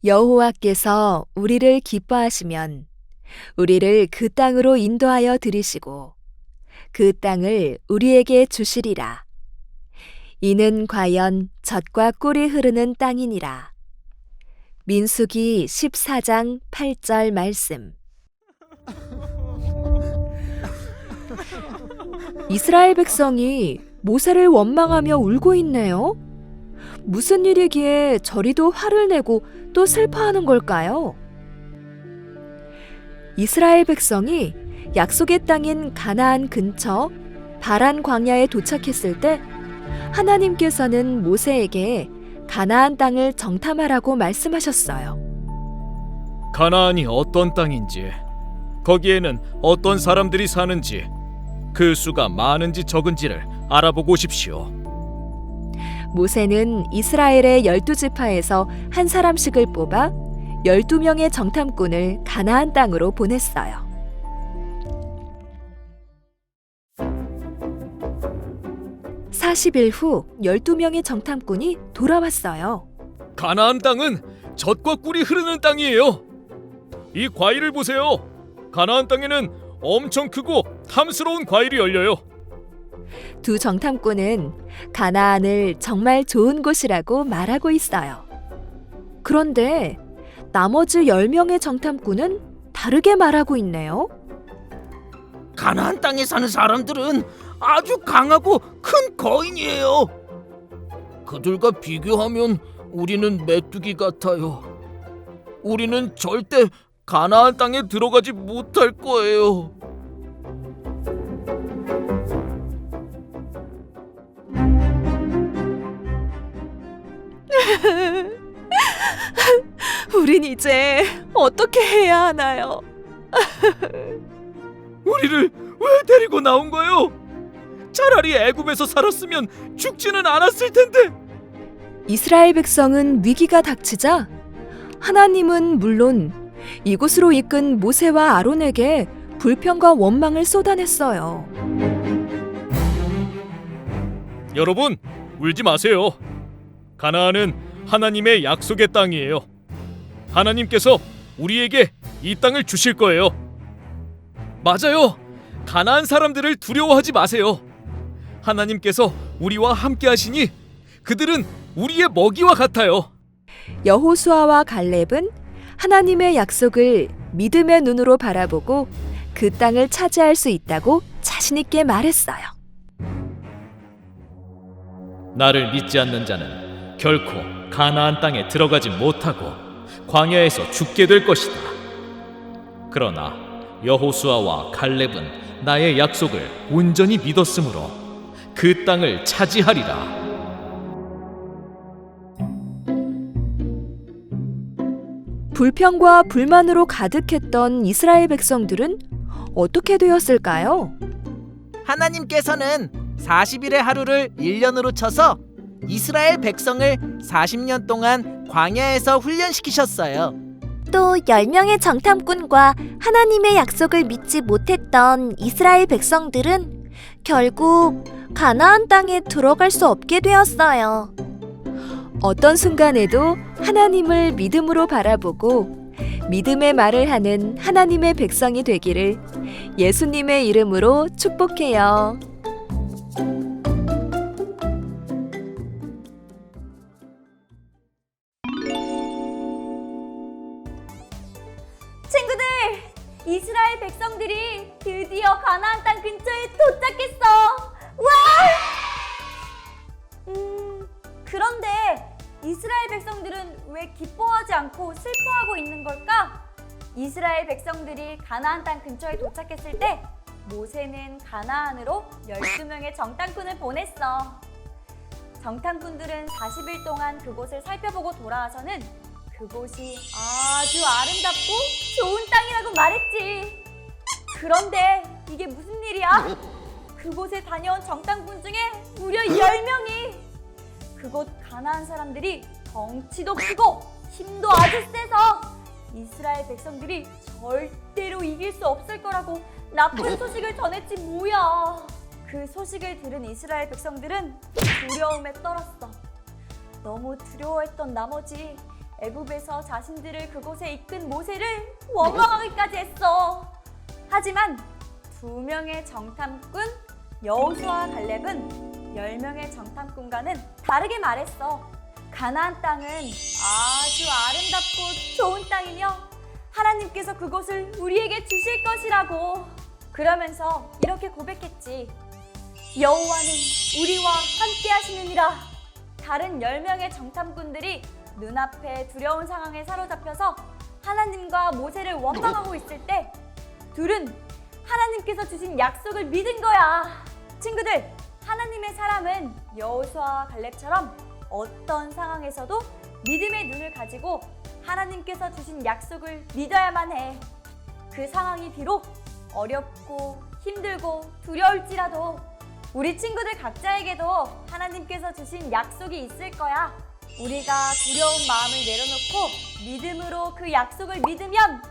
여호와께서 우리를 기뻐하시면 우리를 그 땅으로 인도하여 들이시고 그 땅을 우리에게 주시리라. 이는 과연 젖과 꿀이 흐르는 땅이니라. 민수기 14장 8절 말씀. 이스라엘 백성이 모세를 원망하며 울고 있네요. 무슨 일이기에 저리도 화를 내고 또 슬퍼하는 걸까요? 이스라엘 백성이 약속의 땅인 가나안 근처 바란 광야에 도착했을 때 하나님께서는 모세에게 가나안 땅을 정탐하라고 말씀하셨어요. 가나안이 어떤 땅인지, 거기에는 어떤 사람들이 사는지, 그 수가 많은지 적은지를 알아보고 오십시오. 모세는 이스라엘의 12지파에서 한 사람씩을 뽑아 12명의 정탐꾼을 가나안 땅으로 보냈어요. (40일) 후 12명의 정탐꾼이 돌아왔어요. 가나안 땅은 젖과 꿀이 흐르는 땅이에요. 이 과일을 보세요. 가나안 땅에는 엄청 크고 탐스러운 과일이 열려요. 두 정탐꾼은 가나안을 정말 좋은 곳이라고 말하고 있어요. 그런데 나머지 10명의 정탐꾼은 다르게 말하고 있네요. 가나안 땅에 사는 사람들은 아주 강하고 큰 거인이에요. 그들과 비교하면 우리는 메뚜기 같아요. 우리는 절대 가나안 땅에 들어가지 못할 거예요. 우린 이제 어떻게 해야 하나요? 우리를 왜 데리고 나온 거예요? 차라리 애굽에서 살았으면 죽지는 않았을 텐데. 이스라엘 백성은 위기가 닥치자 하나님은 물론 이곳으로 이끈 모세와 아론에게 불평과 원망을 쏟아냈어요. 여러분, 울지 마세요. 가나안은 하나님의 약속의 땅이에요. 하나님께서 우리에게 이 땅을 주실 거예요. 맞아요. 가나안 사람들을 두려워하지 마세요. 하나님께서 우리와 함께 하시니 그들은 우리의 먹이와 같아요. 여호수아와 갈렙은 하나님의 약속을 믿음의 눈으로 바라보고 그 땅을 차지할 수 있다고 자신 있게 말했어요. 나를 믿지 않는 자는 결코 가나안 땅에 들어가지 못하고 광야에서 죽게 될 것이다. 그러나 여호수아와 갈렙은 나의 약속을 온전히 믿었으므로 그 땅을 차지하리라. 불평과 불만으로 가득했던 이스라엘 백성들은 어떻게 되었을까요? 하나님께서는 40일의 하루를 1년으로 쳐서 이스라엘 백성을 40년 동안 광야에서 훈련시키셨어요. 또 10명의 정탐꾼과 하나님의 약속을 믿지 못했던 이스라엘 백성들은 결국 가나안 땅에 들어갈 수 없게 되었어요. 어떤 순간에도 하나님을 믿음으로 바라보고 믿음의 말을 하는 하나님의 백성이 되기를 예수님의 이름으로 축복해요. 친구들! 이스라엘 백성들이 드디어 가나안 땅 근처에 도착했어! 와! 그런데 이스라엘 백성들은 왜 기뻐하지 않고 슬퍼하고 있는 걸까? 이스라엘 백성들이 가나안 땅 근처에 도착했을 때 모세는 가나안으로 12명의 정탐꾼을 보냈어. 정탐꾼들은 40일 동안 그곳을 살펴보고 돌아와서는 그곳이 아주 아름답고 좋은 땅이라고 말했지. 그런데 이게 무슨 일이야? 그곳에 다녀온 정탐꾼 중에 무려 10명이 그곳 가나안 사람들이 덩치도 크고 힘도 아주 세서 이스라엘 백성들이 절대로 이길 수 없을 거라고 나쁜 소식을 전했지 뭐야. 그 소식을 들은 이스라엘 백성들은 두려움에 떨었어. 너무 두려워했던 나머지 애굽에서 자신들을 그곳에 이끈 모세를 원망하기까지 했어. 하지만 2명의 정탐꾼 여호수아와 갈렙은 10명의 정탐꾼과는 다르게 말했어. 가나안 땅은 아주 아름답고 좋은 땅이며 하나님께서 그곳을 우리에게 주실 것이라고. 그러면서 이렇게 고백했지. 여호와는 우리와 함께 하시느니라. 다른 10명의 정탐꾼들이 눈앞에 두려운 상황에 사로잡혀서 하나님과 모세를 원망하고 있을 때 둘은 하나님께서 주신 약속을 믿은 거야. 친구들, 하나님의 사람은 여호수아와 갈렙처럼 어떤 상황에서도 믿음의 눈을 가지고 하나님께서 주신 약속을 믿어야만 해. 그 상황이 비록 어렵고 힘들고 두려울지라도 우리 친구들 각자에게도 하나님께서 주신 약속이 있을 거야. 우리가 두려운 마음을 내려놓고 믿음으로 그 약속을 믿으면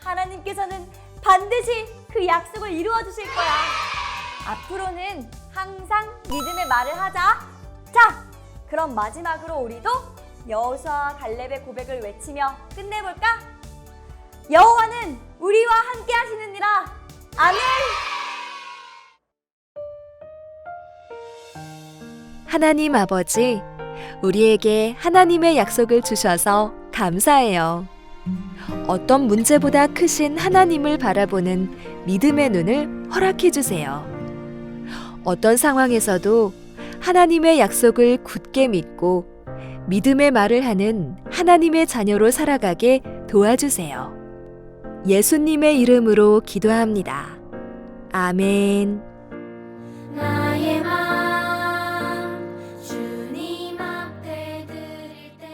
하나님께서는 반드시 그 약속을 이루어 주실 거야. 앞으로는 항상 믿음의 말을 하자. 자, 그럼 마지막으로 우리도 여호수아와 갈렙의 고백을 외치며 끝내볼까? 여호와는 우리와 함께 하시느니라. 아멘. 하나님 아버지, 우리에게 하나님의 약속을 주셔서 감사해요. 어떤 문제보다 크신 하나님을 바라보는 믿음의 눈을 허락해 주세요. 어떤 상황에서도 하나님의 약속을 굳게 믿고 믿음의 말을 하는 하나님의 자녀로 살아가게 도와주세요. 예수님의 이름으로 기도합니다. 아멘. 나의 맘 주님 앞에 드릴 때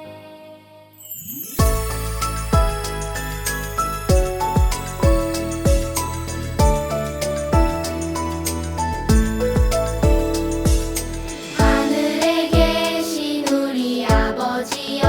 하늘에 계신 우리 아버지여